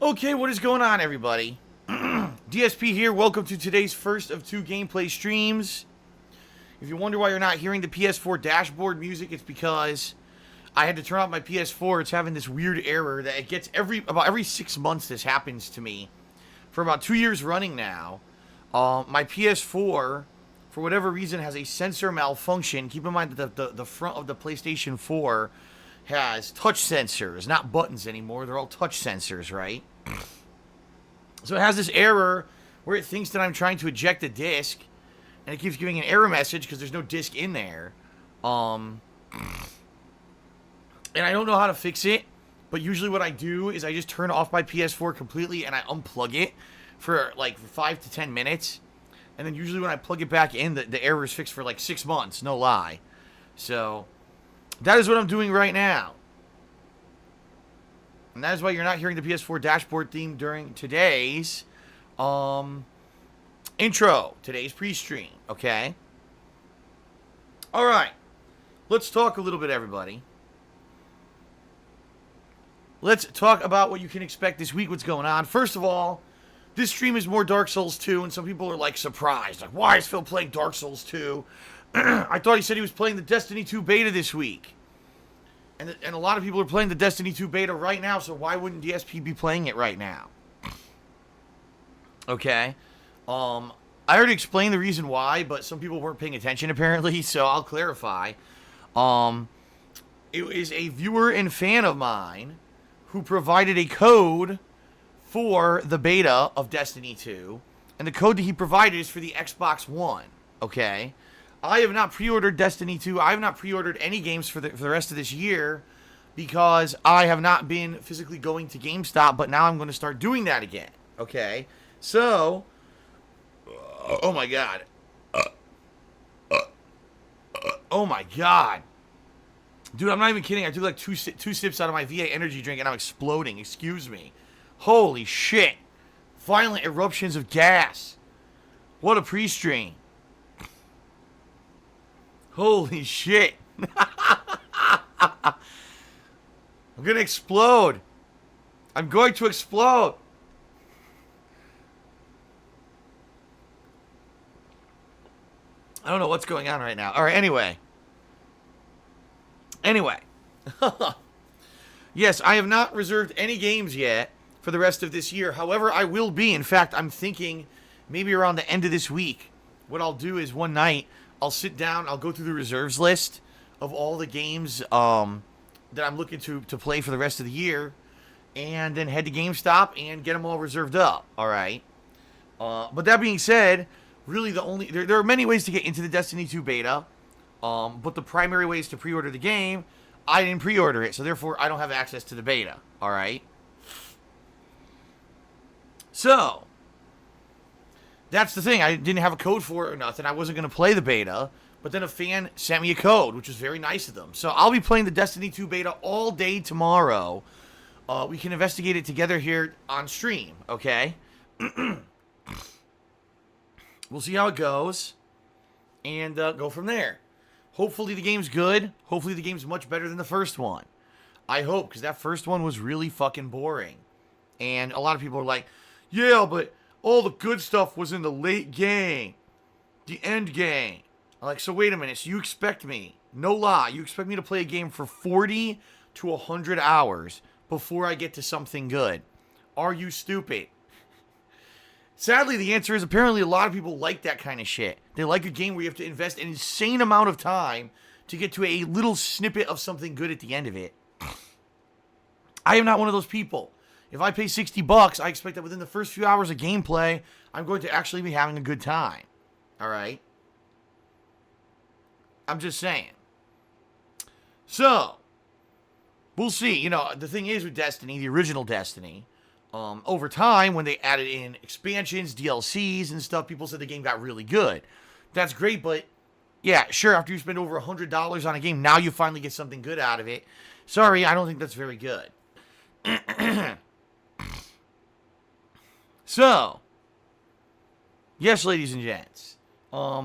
Okay, what is going on, everybody? DSP here. Welcome to today's first of two gameplay streams. If you wonder why you're not hearing the PS4 dashboard music, it's because I had to turn off my PS4. It's having this weird error that it gets about every 6 months. This happens to me for about 2 years running now. My PS4, for whatever reason, has a sensor malfunction. Keep in mind that the front of the PlayStation 4 has touch sensors, not buttons anymore. They're all touch sensors, right? So it has this error where it thinks that I'm trying to eject a disc, and it keeps giving an error message because there's no disc in there. And I don't know how to fix it, but usually what I do is I just turn off my PS4 completely and I unplug it for like 5 to 10 minutes. And then usually when I plug it back in, the error is fixed for like 6 months, no lie. So that is what I'm doing right now. And that is why you're not hearing the PS4 dashboard theme during today's intro, today's pre-stream, okay? All right. Let's talk a little bit, everybody. Let's talk about what you can expect this week, what's going on. First of all, this stream is more Dark Souls 2, and some people are, like, surprised. Like, why is Phil playing Dark Souls 2? I thought he said he was playing the Destiny 2 beta this week. And a lot of people are playing the Destiny 2 beta right now, so why wouldn't DSP be playing it right now? Okay. I already explained the reason why, but some people weren't paying attention, apparently, so I'll clarify. It is a viewer and fan of mine who provided a code for the beta of Destiny 2, and the code that he provided is for the Xbox One, okay? I have not pre-ordered Destiny 2. I have not pre-ordered any games for the rest of this year because I have not been physically going to GameStop, but now I'm going to start doing that again, okay? So, oh my god. Oh my god. Dude, I'm not even kidding. I took like two sips out of my VA energy drink and I'm exploding. Excuse me. Holy shit. Violent eruptions of gas. What a pre-stream. Holy shit. I'm gonna explode. I'm going to explode. I don't know what's going on right now. Alright, anyway. Yes, I have not reserved any games yet for the rest of this year. However, I will be. In fact, I'm thinking maybe around the end of this week, what I'll do is one night, I'll sit down, I'll go through the reserves list of all the games that I'm looking to play for the rest of the year, and then head to GameStop and get them all reserved up, alright? But that being said, really there are many ways to get into the Destiny 2 beta, but the primary way is to pre-order the game. I didn't pre-order it, so therefore I don't have access to the beta, alright? So, that's the thing. I didn't have a code for it or nothing. I wasn't going to play the beta. But then a fan sent me a code, which was very nice of them. So I'll be playing the Destiny 2 beta all day tomorrow. We can investigate it together here on stream, okay? We'll see how it goes. And go from there. Hopefully the game's good. Hopefully the game's much better than the first one. I hope, because that first one was really fucking boring. And a lot of people are like, yeah, but all the good stuff was in the late game. The end game. I'm like, so wait a minute. So you expect me, no lie, you expect me to play a game for 40 to 100 hours before I get to something good? Are you stupid? Sadly, the answer is apparently a lot of people like that kind of shit. They like a game where you have to invest an insane amount of time to get to a little snippet of something good at the end of it. I am not one of those people. If I pay $60, I expect that within the first few hours of gameplay, I'm going to actually be having a good time. Alright? I'm just saying. So, we'll see. You know, the thing is with Destiny, the original Destiny, over time, when they added in expansions, DLCs, and stuff, people said the game got really good. That's great, but yeah, sure, after you spend over $100 on a game, now you finally get something good out of it. Sorry, I don't think that's very good. So, yes, ladies and gents,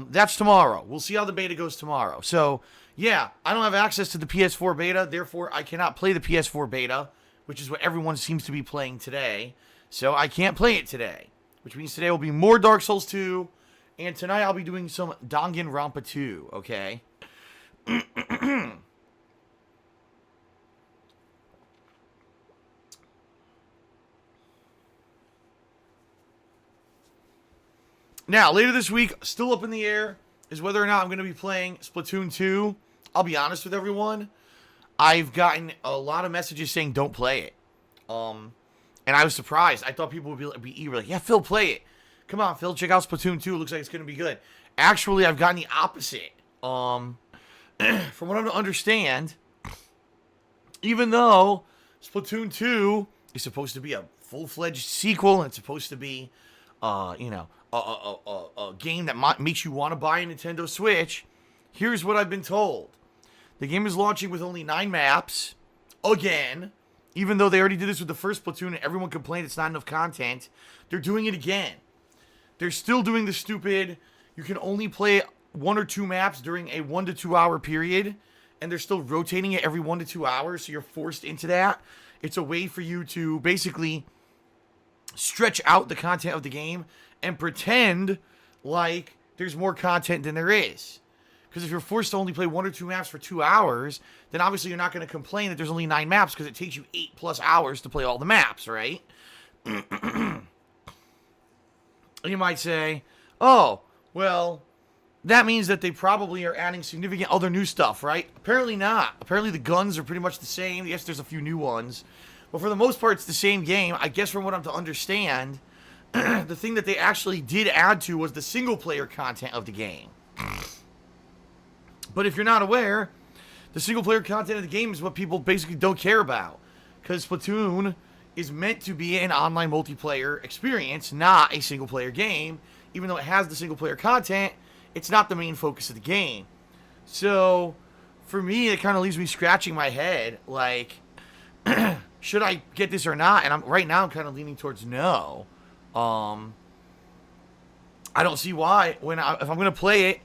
that's tomorrow. We'll see how the beta goes tomorrow. So, yeah, I don't have access to the PS4 beta, therefore I cannot play the PS4 beta which is what everyone seems to be playing today. So I can't play it today, which means today will be more Dark Souls 2, and tonight I'll be doing some Danganronpa 2, okay? Now, later this week, still up in the air, is whether or not I'm going to be playing Splatoon 2. I'll be honest with everyone. I've gotten a lot of messages saying don't play it. And I was surprised. I thought people would be eager, like, yeah, Phil, play it. Come on, Phil, check out Splatoon 2. It looks like it's going to be good. Actually, I've gotten the opposite. From what I understand, even though Splatoon 2 is supposed to be a full-fledged sequel, and it's supposed to be, a game that makes you want to buy a Nintendo Switch, here's what I've been told. The game is launching with only 9 maps, again, even though they already did this with the first Splatoon and everyone complained it's not enough content. They're doing it again. They're still doing the stupid, you can only play 1 or 2 maps during a 1 to 2 hour period, and they're still rotating it every 1 to 2 hours, so you're forced into that. It's a way for you to basically stretch out the content of the game and pretend like there's more content than there is. Because if you're forced to only play 1 or 2 maps for 2 hours, then obviously you're not going to complain that there's only 9 maps because it takes you 8+ hours to play all the maps, right? You might say, oh, well, that means that they probably are adding significant other new stuff, right? Apparently not. Apparently the guns are pretty much the same. Yes, there's a few new ones. But for the most part, it's the same game. I guess from what I'm to understand, the thing that they actually did add to was the single-player content of the game. But if you're not aware, the single-player content of the game is what people basically don't care about. Because Splatoon is meant to be an online multiplayer experience, not a single-player game. Even though it has the single-player content, it's not the main focus of the game. So, for me, it kind of leaves me scratching my head, like, should I get this or not? And right now I'm kind of leaning towards no. I don't see why. If I'm going to play it,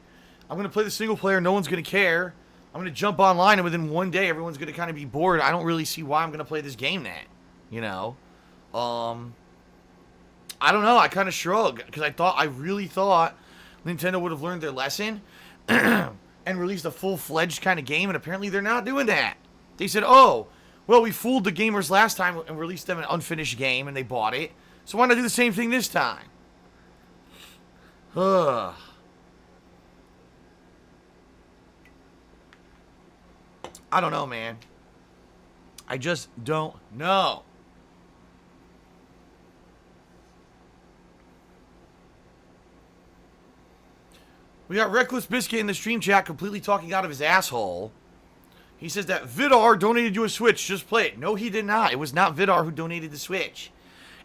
I'm going to play the single player. No one's going to care. I'm going to jump online, and within one day, everyone's going to kind of be bored. I don't really see why I'm going to play this game then. You know? I don't know. I kind of shrug, because I really thought Nintendo would have learned their lesson and released a full-fledged kind of game, and apparently they're not doing that. They said, oh, well, we fooled the gamers last time and released them an unfinished game, and they bought it. So why not do the same thing this time? I don't know, man. I just don't know. We got Reckless Biscuit in the stream chat completely talking out of his asshole. He says that Vidar donated you a Switch. Just play it. No, he did not. It was not Vidar who donated the Switch.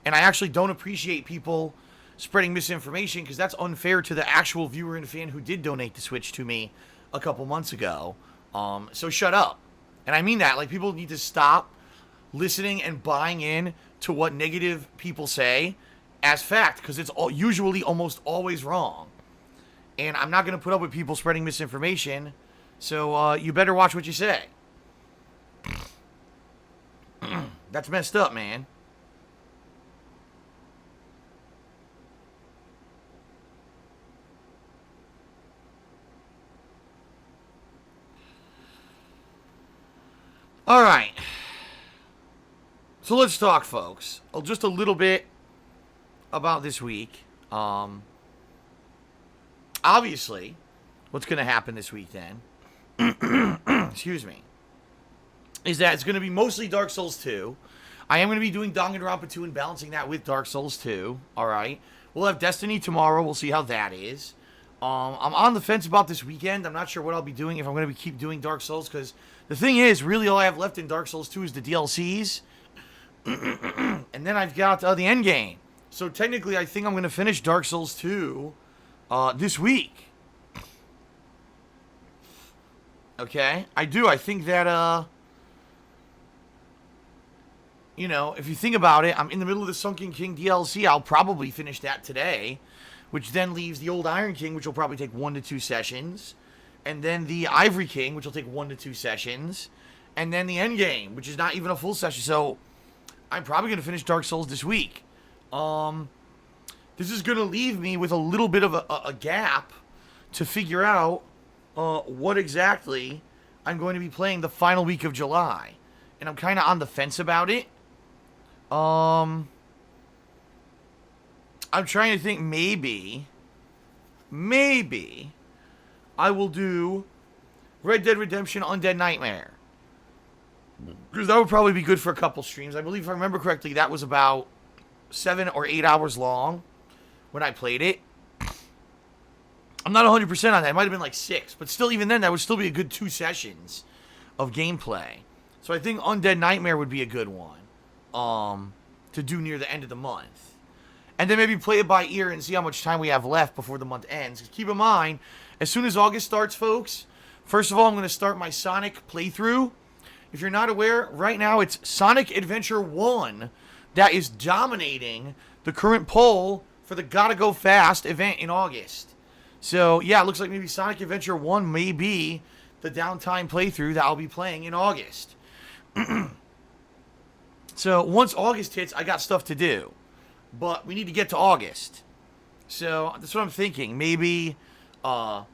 And I actually don't appreciate people spreading misinformation because that's unfair to the actual viewer and fan who did donate the Switch to me a couple months ago. So shut up. And I mean that. Like, people need to stop listening and buying in to what negative people say as fact, because it's usually almost always wrong. And I'm not going to put up with people spreading misinformation, so you better watch what you say. That's messed up, man. All right. So let's talk, folks. Just a little bit about this week. Obviously, what's going to happen this week then, excuse me, is that it's going to be mostly Dark Souls 2. I am going to be doing Danganronpa 2 and balancing that with Dark Souls 2. All right. We'll have Destiny tomorrow. We'll see how that is. I'm on the fence about this weekend. I'm not sure what I'll be doing, if I'm going to keep doing Dark Souls, because the thing is, really all I have left in Dark Souls 2 is the DLCs. And then I've got the end game. So technically, I think I'm going to finish Dark Souls 2 this week. Okay? I do. I think that, if you think about it, I'm in the middle of the Sunken King DLC. I'll probably finish that today, which then leaves the Old Iron King, which will probably take 1 to 2 sessions. And then the Ivory King, which will take 1 to 2 sessions. And then the Endgame, which is not even a full session. So I'm probably going to finish Dark Souls this week. This is going to leave me with a little bit of a gap to figure out what exactly I'm going to be playing the final week of July. And I'm kind of on the fence about it. I'm trying to think maybe I will do Red Dead Redemption Undead Nightmare. Because that would probably be good for a couple streams. I believe, if I remember correctly, that was about 7 or 8 hours long when I played it. I'm not 100% on that. It might have been like 6. But still, even then, that would still be a good 2 sessions of gameplay. So I think Undead Nightmare would be a good one to do near the end of the month. And then maybe play it by ear and see how much time we have left before the month ends. Because keep in mind, as soon as August starts, folks, first of all, I'm going to start my Sonic playthrough. If you're not aware, right now it's Sonic Adventure 1 that is dominating the current poll for the Gotta Go Fast event in August. So, yeah, it looks like maybe Sonic Adventure 1 may be the downtime playthrough that I'll be playing in August. So, once August hits, I got stuff to do. But we need to get to August. So, that's what I'm thinking. Maybe the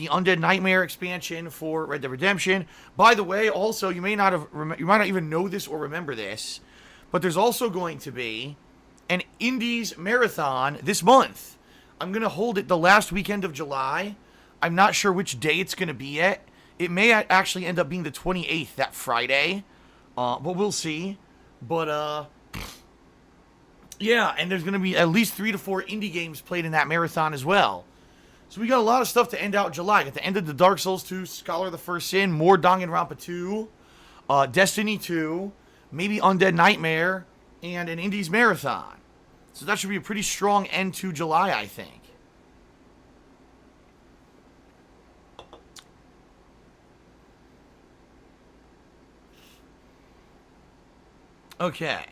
Undead Nightmare expansion for Red Dead Redemption. By the way, also, you might not even know this or remember this, but there's also going to be an Indies Marathon this month. I'm going to hold it the last weekend of July. I'm not sure which day it's going to be yet. It may actually end up being the 28th, that Friday. But we'll see. But, yeah, and there's going to be at least 3 to 4 indie games played in that marathon as well. So we got a lot of stuff to end out July. At the end of the Dark Souls 2, Scholar of the First Sin, more Danganronpa 2, Destiny 2, maybe Undead Nightmare, and an Indies Marathon. So that should be a pretty strong end to July, I think. Okay.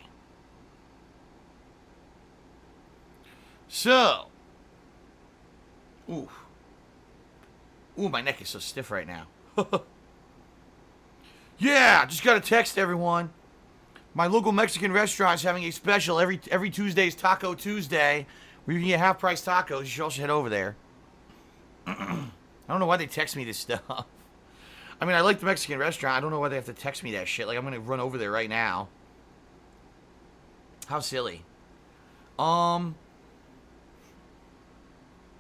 So. Ooh, my neck is so stiff right now. Yeah, just got a text, everyone. My local Mexican restaurant is having a special every Tuesday is Taco Tuesday, where you can get half-price tacos. You should also head over there. I don't know why they text me this stuff. I mean, I like the Mexican restaurant. I don't know why they have to text me that shit. Like, I'm going to run over there right now. How silly.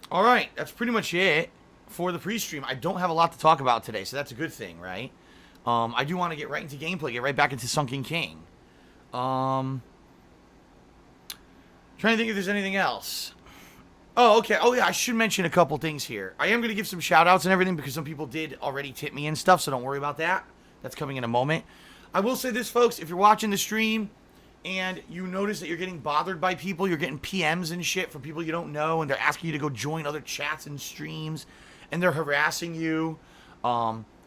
Alright, that's pretty much it for the pre-stream. I don't have a lot to talk about today, so that's a good thing, right? I do want to get right into gameplay, get right back into Sunken King. Trying to think if there's anything else. Oh, okay. Oh, yeah, I should mention a couple things here. I am going to give some shout-outs and everything because some people did already tip me and stuff, so don't worry about that. That's coming in a moment. I will say this, folks. If you're watching the stream and you notice that you're getting bothered by people, you're getting PMs and shit from people you don't know, and they're asking you to go join other chats and streams, and they're harassing you,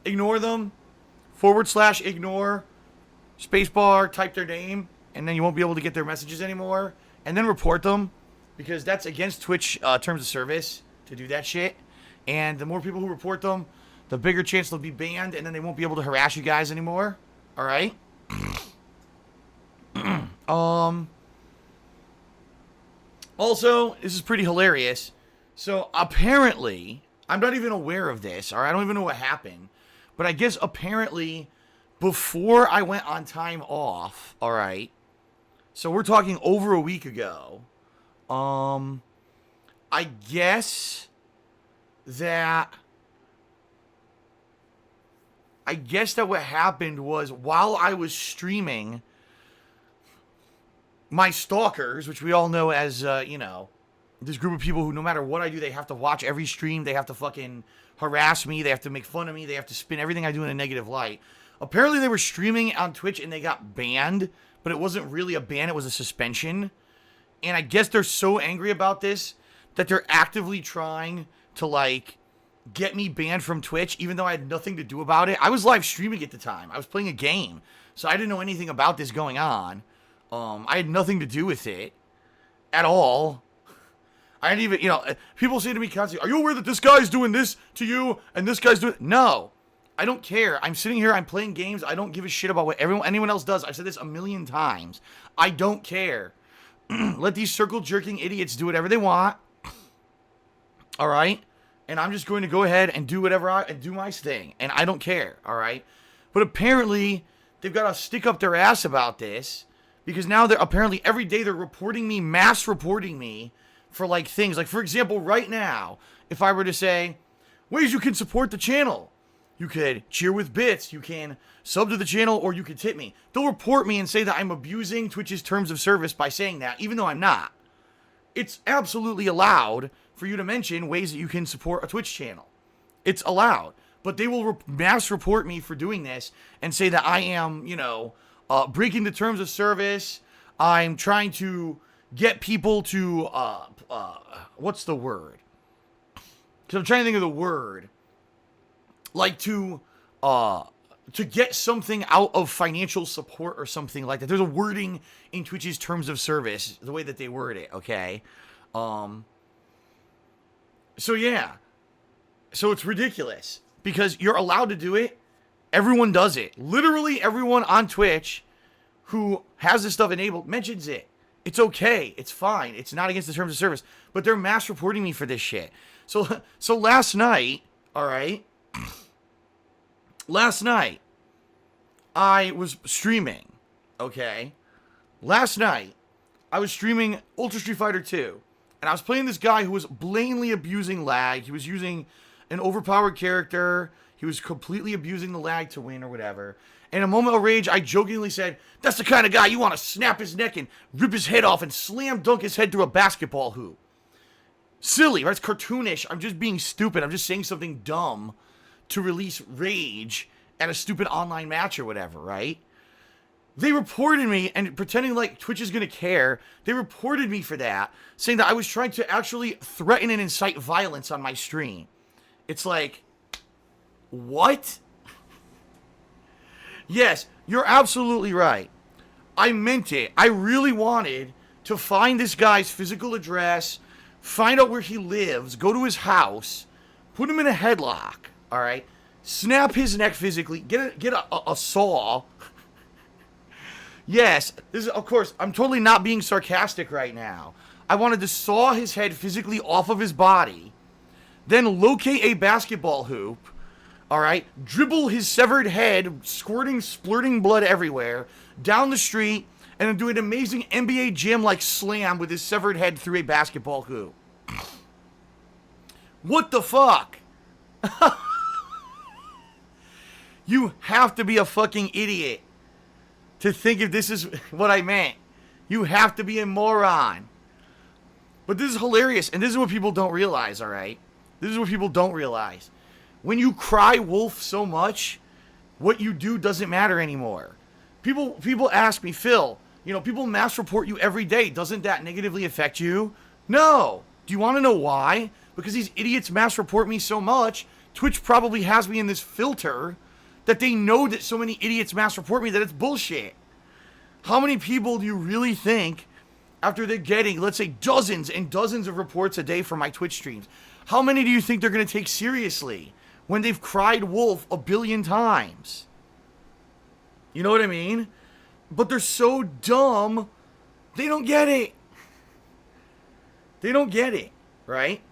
ignore them. /ignore, spacebar, type their name, and then you won't be able to get their messages anymore. And then report them, because that's against Twitch terms of service to do that shit. And the more people who report them, the bigger chance they'll be banned, and then they won't be able to harass you guys anymore. Alright? Also, this is pretty hilarious. So, apparently, I'm not even aware of this, or I don't even know what happened. But I guess apparently, before I went on time off, alright, so we're talking over a week ago, I guess that what happened was, while I was streaming my Stalkers, which we all know as, this group of people who, no matter what I do, they have to watch every stream, they have to fucking harass me, they have to make fun of me, they have to spin everything I do in a negative light. Apparently they were streaming on Twitch and they got banned, but it wasn't really a ban, it was a suspension. And I guess they're so angry about this that they're actively trying to, like, get me banned from Twitch, even though I had nothing to do about it. I was live streaming at the time. I was playing a game, so I didn't know anything about this going on. I had nothing to do with it at all. I didn't even, people say to me constantly, are you aware that this guy's doing this to you and this guy's doing... No. I don't care. I'm sitting here, I'm playing games. I don't give a shit about what anyone else does. I've said this a million times. I don't care. Let these circle jerking idiots do whatever they want. All right? And I'm just going to go ahead and do whatever and do my thing. And I don't care. All right? But apparently, they've got to stick up their ass about this. Because now they're apparently every day they're reporting me, mass reporting me for like things. Like, for example, right now, if I were to say, ways you can support the channel. You could cheer with bits, you can sub to the channel, or you could tip me. They'll report me and say that I'm abusing Twitch's terms of service by saying that, even though I'm not. It's absolutely allowed for you to mention ways that you can support a Twitch channel. It's allowed. But they will mass report me for doing this and say that I am, breaking the terms of service. I'm trying to get people to, what's the word? Because I'm trying to think of the word. Like to get something out of financial support or something like that. There's a wording in Twitch's terms of service, the way that they word it, okay? So yeah. So it's ridiculous. Because you're allowed to do it. Everyone does it. Literally everyone on Twitch who has this stuff enabled mentions it. It's okay. It's fine. It's not against the terms of service. But they're mass reporting me for this shit. So last night, alright? Last night, I was streaming, okay? Last night, I was streaming Ultra Street Fighter 2, and I was playing this guy who was blatantly abusing lag. He was using an overpowered character. He was completely abusing the lag to win or whatever. In a moment of rage, I jokingly said, that's the kind of guy you want to snap his neck and rip his head off and slam dunk his head through a basketball hoop. Silly, right? It's cartoonish. I'm just being stupid. I'm just saying something dumb to release rage at a stupid online match or whatever, right? They reported me, and pretending like Twitch is going to care, they reported me for that, saying that I was trying to actually threaten and incite violence on my stream. It's like, what? Yes, you're absolutely right. I meant it. I really wanted to find this guy's physical address, find out where he lives, go to his house, put him in a headlock, all right? Snap his neck physically, get a saw. Yes, this is, of course, I'm totally not being sarcastic right now. I wanted to saw his head physically off of his body, then locate a basketball hoop, all right? Dribble his severed head, splurting blood everywhere, down the street, and then do an amazing NBA Jam-like slam with his severed head through a basketball hoop. What the fuck? You have to be a fucking idiot to think if this is what I meant. You have to be a moron. But this is hilarious, and this is what people don't realize, all right? This is what people don't realize. When you cry wolf so much, what you do doesn't matter anymore. People ask me, Phil, people mass report you every day. Doesn't that negatively affect you? No. Do you want to know why? Because these idiots mass report me so much, Twitch probably has me in this filter that they know that so many idiots mass report me that it's bullshit. How many people do you really think, after they're getting, let's say, dozens and dozens of reports a day from my Twitch streams, how many do you think they're going to take seriously when they've cried wolf a billion times? You know what I mean? But they're so dumb, they don't get it. They don't get it, right?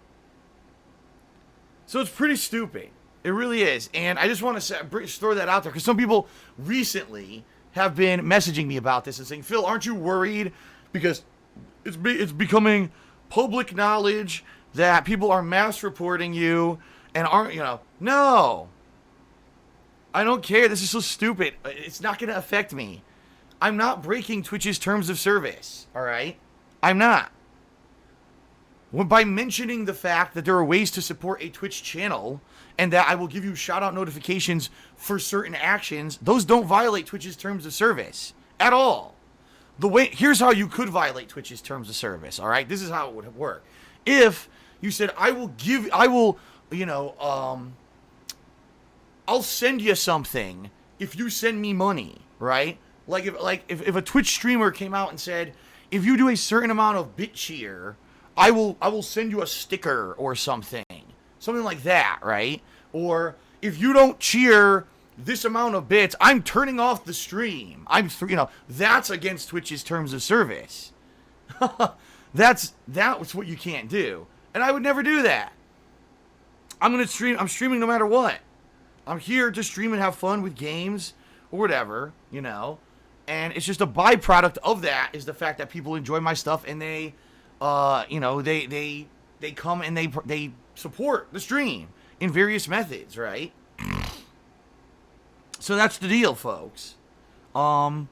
So it's pretty stupid. It really is. And I just want to throw that out there because some people recently have been messaging me about this and saying, Phil, aren't you worried? Because it's becoming public knowledge that people are mass reporting you and aren't, No. I don't care. This is so stupid. It's not going to affect me. I'm not breaking Twitch's terms of service, all right? I'm not. By mentioning the fact that there are ways to support a Twitch channel and that I will give you shout-out notifications for certain actions, those don't violate Twitch's terms of service at all. Here's how you could violate Twitch's terms of service, all right? This is how it would work. If you said, I'll send you something if you send me money, right? If a Twitch streamer came out and said, if you do a certain amount of bit cheer, I will send you a sticker or something like that, right? Or if you don't cheer this amount of bits, I'm turning off the stream. That's against Twitch's terms of service. That's what you can't do. And I would never do that. I'm streaming no matter what. I'm here to stream and have fun with games or whatever, And it's just a byproduct of that is the fact that people enjoy my stuff and they come and they support the stream in various methods, right? So that's the deal, folks. And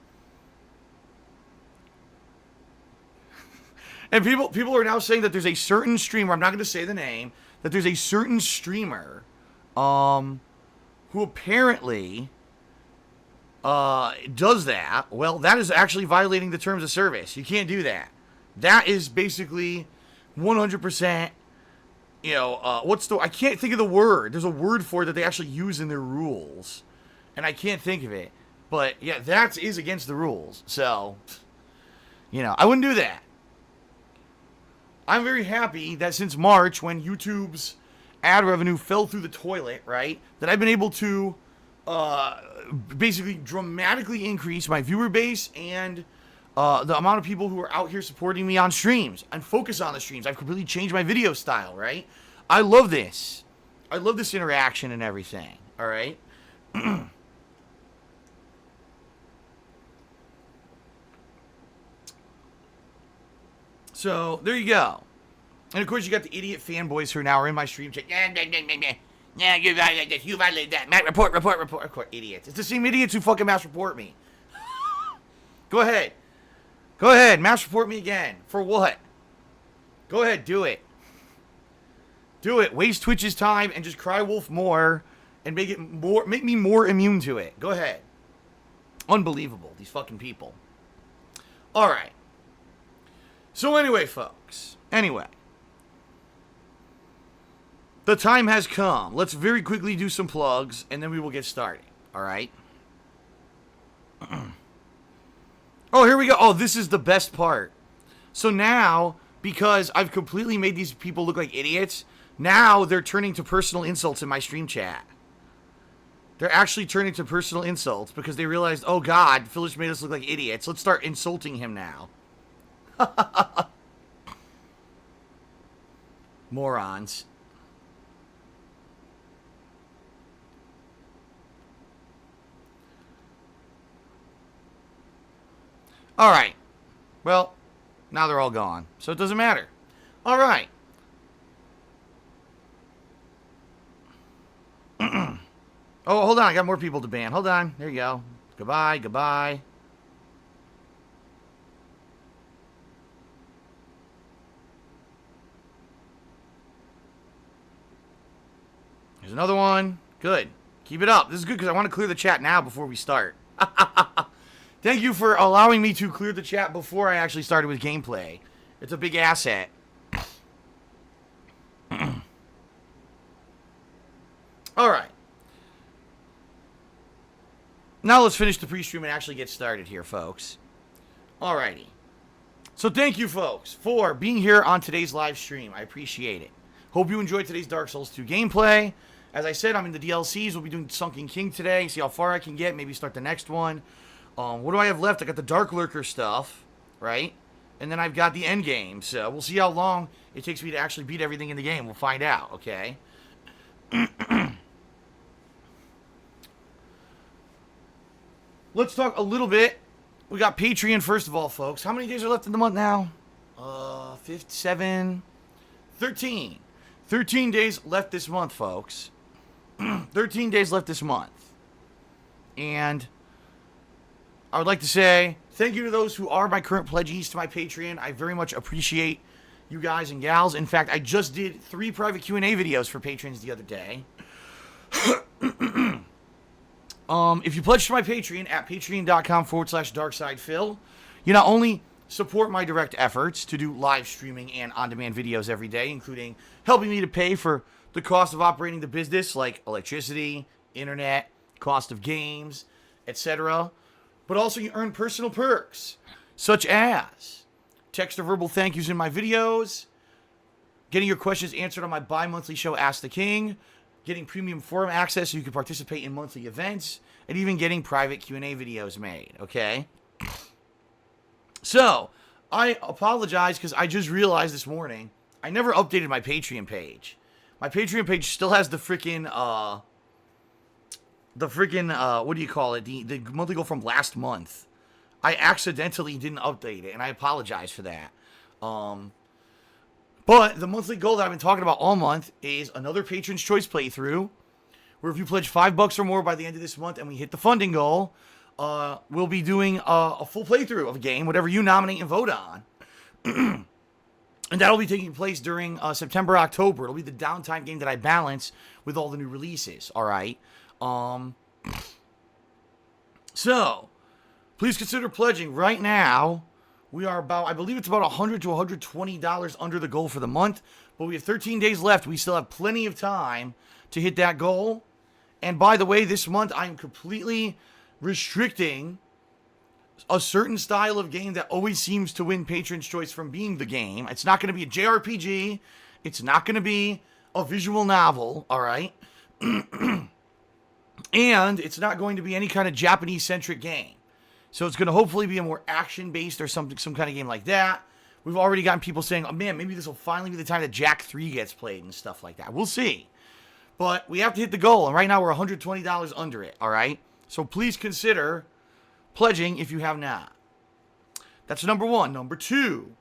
people are now saying that there's a certain streamer, I'm not going to say the name, that there's a certain streamer who apparently does that. Well, that is actually violating the terms of service. You can't do that. That is basically 100%, I can't think of the word. There's a word for it that they actually use in their rules. And I can't think of it. But, yeah, that is against the rules. So, I wouldn't do that. I'm very happy that since March, when YouTube's ad revenue fell through the toilet, right, that I've been able to basically dramatically increase my viewer base and the amount of people who are out here supporting me on streams and focus on the streams. I've completely changed my video style, right? I love this. I love this interaction and everything, all right? So, there you go. And, of course, you got the idiot fanboys who now are in my stream chat. Yeah, you violated that. Matt, report. Of course, idiots. It's the same idiots who fucking mass report me. Go ahead. Mass report me again. For what? Go ahead, do it. Waste Twitch's time and just cry wolf more and make me more immune to it. Go ahead. Unbelievable, these fucking people. All right. So anyway, folks. The time has come. Let's very quickly do some plugs, and then we will get started. All right? Oh, here we go. Oh, this is the best part. So now, because I've completely made these people look like idiots, now they're turning to personal insults in my stream chat. They're actually turning to personal insults because they realized, oh, God, Phyllis made us look like idiots. Let's start insulting him now. Morons. All right. Well, now they're all gone, so it doesn't matter. All right. Oh, hold on. I got more people to ban. Hold on. There you go. Goodbye. There's another one. Good. Keep it up. This is good because I want to clear the chat now before we start. Thank you for allowing me to clear the chat before I actually started with gameplay. It's a big asset. Alright. Now let's finish the pre-stream and actually get started here, folks. Alrighty. So thank you, folks, for being here on today's live stream. I appreciate it. Hope you enjoyed today's Dark Souls 2 gameplay. As I said, I'm in the DLCs. We'll be doing Sunken King today. See how far I can get. Maybe start the next one. What do I have left? I got the Dark Lurker stuff, right? And then I've got the end game. So we'll see how long it takes me to actually beat everything in the game. We'll find out, okay? Let's talk a little bit. We got Patreon, first of all, folks. How many days are left in the month now? 13. 13 days left this month, folks. 13 days left this month. And I would like to say thank you to those who are my current pledgees to my Patreon. I very much appreciate you guys and gals. In fact, I just did 3 private Q&A videos for patrons the other day. If you pledge to my Patreon at patreon.com/darksidephil, you not only support my direct efforts to do live streaming and on-demand videos every day, including helping me to pay for the cost of operating the business, like electricity, internet, cost of games, etc., but also you earn personal perks, such as text or verbal thank yous in my videos, getting your questions answered on my bi-monthly show, Ask the King, getting premium forum access so you can participate in monthly events, and even getting private Q&A videos made, okay? So, I apologize because I just realized this morning I never updated my Patreon page. My Patreon page still has the freaking, what do you call it? The monthly goal from last month. I accidentally didn't update it, and I apologize for that. But the monthly goal that I've been talking about all month is another Patron's Choice playthrough, where if you pledge $5 or more by the end of this month and we hit the funding goal, we'll be doing a full playthrough of a game, whatever you nominate and vote on. And that'll be taking place during September, October. It'll be the downtime game that I balance with all the new releases, all right? So, please consider pledging right now. We are about, I believe it's about $100 to $120 under the goal for the month, but we have 13 days left. We still have plenty of time to hit that goal. And by the way, this month I'm completely restricting a certain style of game that always seems to win Patron's Choice from being the game. It's not going to be a JRPG. It's not going to be a visual novel, all right? And it's not going to be any kind of Japanese-centric game. So it's going to hopefully be a more action-based or some kind of game like that. We've already gotten people saying, oh man, maybe this will finally be the time that Jack 3 gets played and stuff like that. We'll see. But we have to hit the goal, and right now we're $120 under it, all right? So please consider pledging if you have not. That's number one. Number two,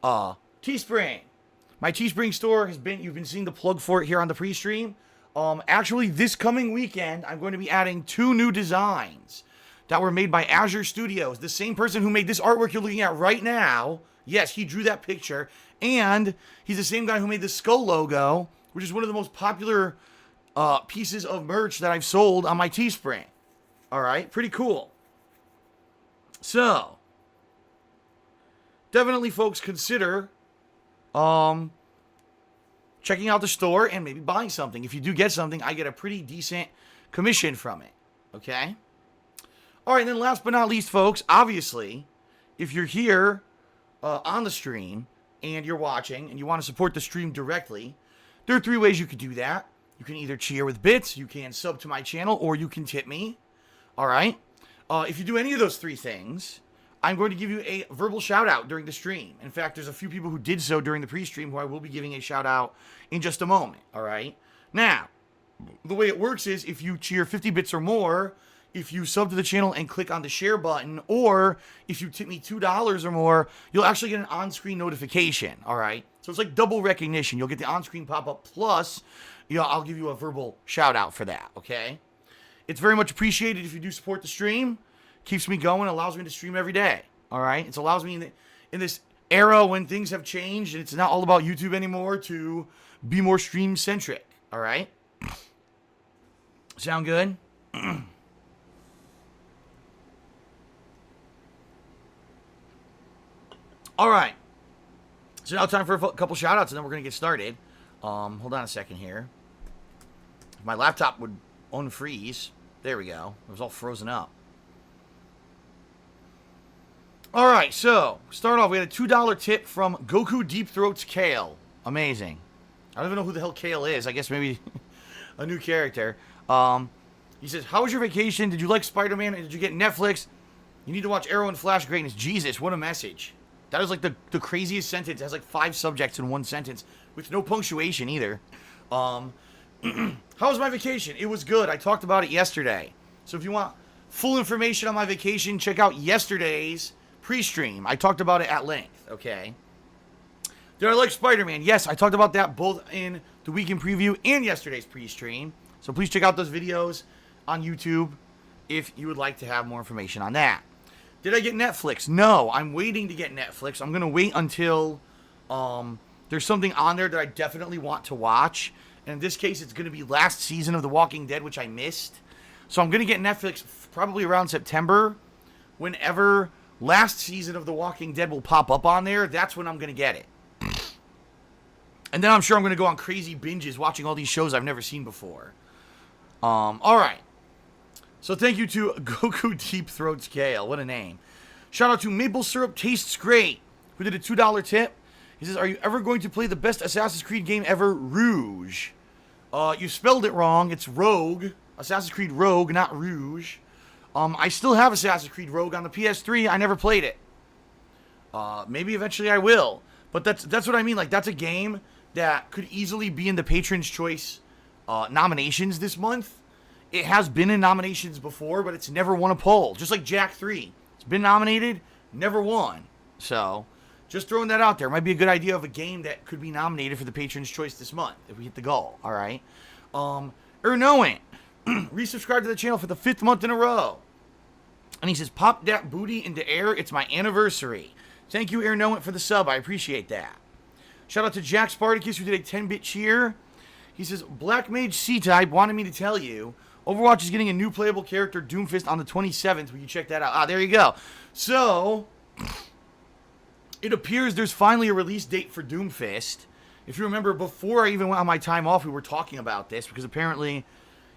Teespring. My Teespring store has been, you've been seeing the plug for it here on the pre-stream. Actually, this coming weekend, I'm going to be adding 2 new designs that were made by Azure Studios. The same person who made this artwork you're looking at right now. Yes, he drew that picture. And he's the same guy who made the skull logo, which is one of the most popular pieces of merch that I've sold on my Teespring. All right, pretty cool. So, definitely, folks, consider checking out the store and maybe buying something. If you do get something, I get a pretty decent commission from it. Okay? All right, and then last but not least, folks, obviously, if you're here on the stream and you're watching and you want to support the stream directly, there are 3 ways you could do that. You can either cheer with bits, you can sub to my channel, or you can tip me. All right? If you do any of those 3 things, I'm going to give you a verbal shout-out during the stream. In fact, there's a few people who did so during the pre-stream who I will be giving a shout-out in just a moment. All right? Now, the way it works is if you cheer 50 bits or more, if you sub to the channel and click on the share button, or if you tip me $2 or more, you'll actually get an on-screen notification, all right? So it's like double recognition. You'll get the on-screen pop-up, plus I'll give you a verbal shout-out for that, okay? It's very much appreciated if you do support the stream. Keeps me going, allows me to stream every day, all right? It allows me in this era when things have changed and it's not all about YouTube anymore to be more stream-centric, all right? Sound good? All right, so now time for a couple shout-outs, and then we're going to get started. Hold on a second here. My laptop would unfreeze. There we go. It was all frozen up. All right, so start off. We had a $2 tip from Goku Deep Throat's Kale. Amazing. I don't even know who the hell Kale is. I guess maybe a new character. He says, how was your vacation? Did you like Spider-Man? And did you get Netflix? You need to watch Arrow and Flash Greatness. Jesus, what a message. That was like the craziest sentence. It has like 5 subjects in one sentence with no punctuation either. How was my vacation? It was good. I talked about it yesterday. So if you want full information on my vacation, check out yesterday's pre-stream. I talked about it at length, okay? Did I like Spider-Man? Yes, I talked about that both in the weekend preview and yesterday's pre-stream. So please check out those videos on YouTube if you would like to have more information on that. Did I get Netflix? No, I'm waiting to get Netflix. I'm going to wait until there's something on there that I definitely want to watch. And in this case, it's going to be last season of The Walking Dead, which I missed. So I'm going to get Netflix probably around September. Whenever last season of The Walking Dead will pop up on there, that's when I'm going to get it. And then I'm sure I'm going to go on crazy binges watching all these shows I've never seen before. All right. So thank you to Goku Deep Throat Scale. What a name. Shout out to Maple Syrup Tastes Great, who did a $2 tip. He says, are you ever going to play the best Assassin's Creed game ever, Rouge? You spelled it wrong. It's Rogue. Assassin's Creed Rogue, not Rouge. I still have Assassin's Creed Rogue on the PS3. I never played it. Maybe eventually I will. But that's what I mean. Like, that's a game that could easily be in the Patron's Choice nominations this month. It has been in nominations before, but it's never won a poll. Just like Jak 3. It's been nominated, never won. So, just throwing that out there. Might be a good idea of a game that could be nominated for the Patron's Choice this month, if we hit the goal. Alright? Ernowant resubscribed to the channel for the 5th month in a row. And he says, pop that booty into air. It's my anniversary. Thank you, Ernowant, for the sub. I appreciate that. Shout out to Jack Spartacus, who did a 10-bit cheer. He says, Black Mage C-Type wanted me to tell you, Overwatch is getting a new playable character, Doomfist, on the 27th. Will you check that out? Ah, there you go. So, it appears there's finally a release date for Doomfist. If you remember, before I even went on my time off, we were talking about this, because apparently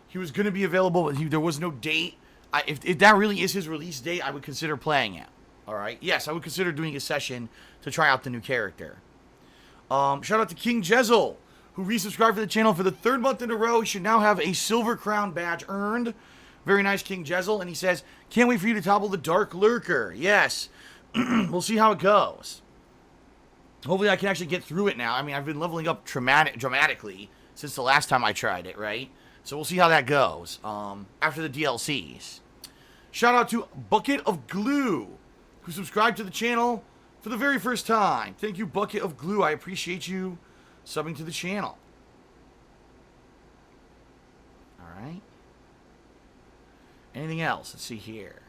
he was going to be available, but there was no date. If that really is his release date, I would consider playing it. Alright? Yes, I would consider doing a session to try out the new character. Shout out to King Jezel, who resubscribed to the channel for the 3rd month in a row. He should now have a Silver Crown badge earned. Very nice, King Jezel. And he says, can't wait for you to topple the Dark Lurker. Yes. We'll see how it goes. Hopefully I can actually get through it now. I mean, I've been leveling up dramatically since the last time I tried it, right? So we'll see how that goes after the DLCs. Shout out to Bucket of Glue, who subscribed to the channel for the very first time. Thank you, Bucket of Glue. I appreciate you subbing to the channel. Alright. Anything else? Let's see here.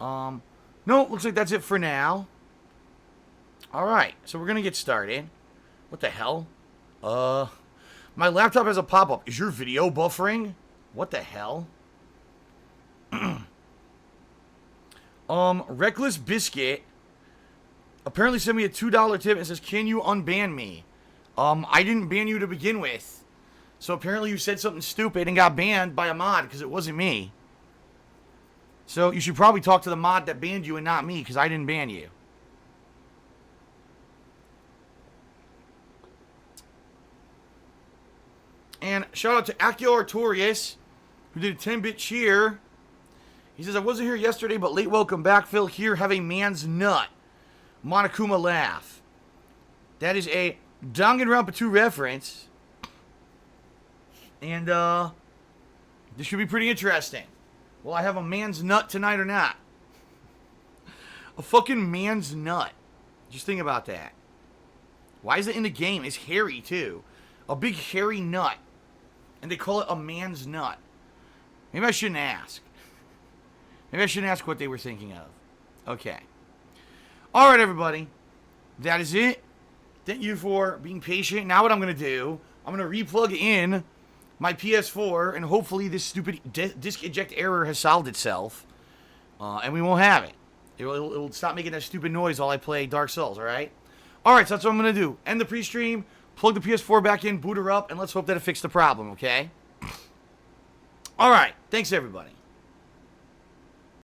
No, looks like that's it for now. Alright, so we're gonna get started. What the hell? My laptop has a pop-up. Is your video buffering? What the hell? Reckless Biscuit apparently sent me a $2 tip and says, can you unban me? I didn't ban you to begin with. So apparently you said something stupid and got banned by a mod because it wasn't me. So you should probably talk to the mod that banned you and not me, because I didn't ban you. And shout out to Akio Artorius, who did a 10-bit cheer. He says, I wasn't here yesterday, but late welcome back, Phil. Here, have a man's nut. Monokuma laugh. That is a Danganronpa 2 reference. And, this should be pretty interesting. Will I have a man's nut tonight or not? A fucking man's nut. Just think about that. Why is it in the game? It's hairy, too. A big hairy nut. And they call it a man's nut. Maybe I shouldn't ask. Maybe I shouldn't ask what they were thinking of. Okay. Alright, everybody. That is it. Thank you for being patient. Now what I'm going to do, I'm going to replug in my PS4, and hopefully this stupid disk eject error has solved itself. And we won't have it. It'll stop making that stupid noise while I play Dark Souls, alright? Alright, so that's what I'm going to do. End the pre-stream, plug the PS4 back in, boot her up, and let's hope that it fixed the problem, okay? Alright, thanks everybody.